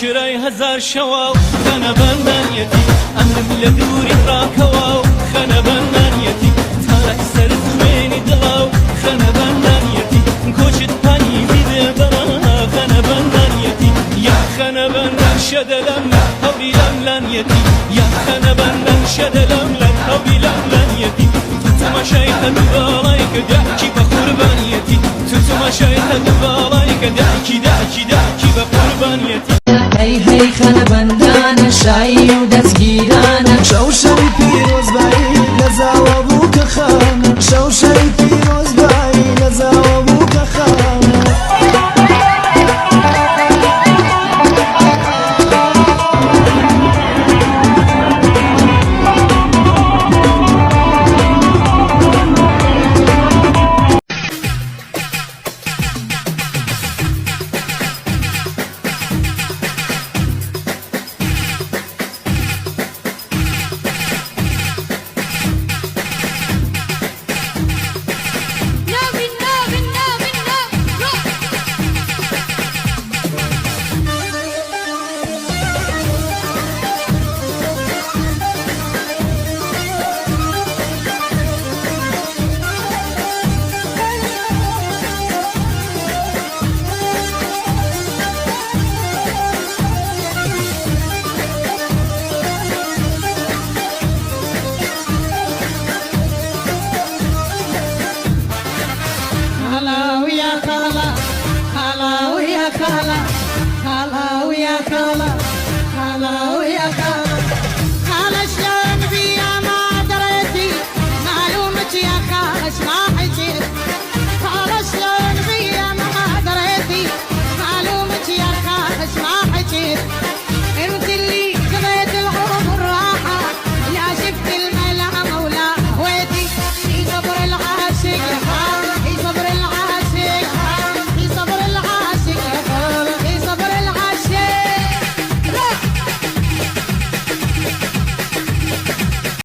شرای هزار شواو خانه بندانیتی امرم لدوری راکواو خانه بندانیتی تارک سر دوینی دلاو خانه بندانیتی کوچت پانی بیده برا خانه بندانیتی یا خانه بندان شدلم هولی لملانیتی یا خانه بندان شدلم هولی لملانیتی تو شايخ دبالك دعكي بقربانيتي تو شايخ دبالك دعكي دعكي دعكي بقربانيتي هي هي خانه بندان شاي ودسگیرانه شوشي پیروز بایی لزاو بوک خانه شوشي پیروز بایی لزاو بوک خانه خالا ويا خالا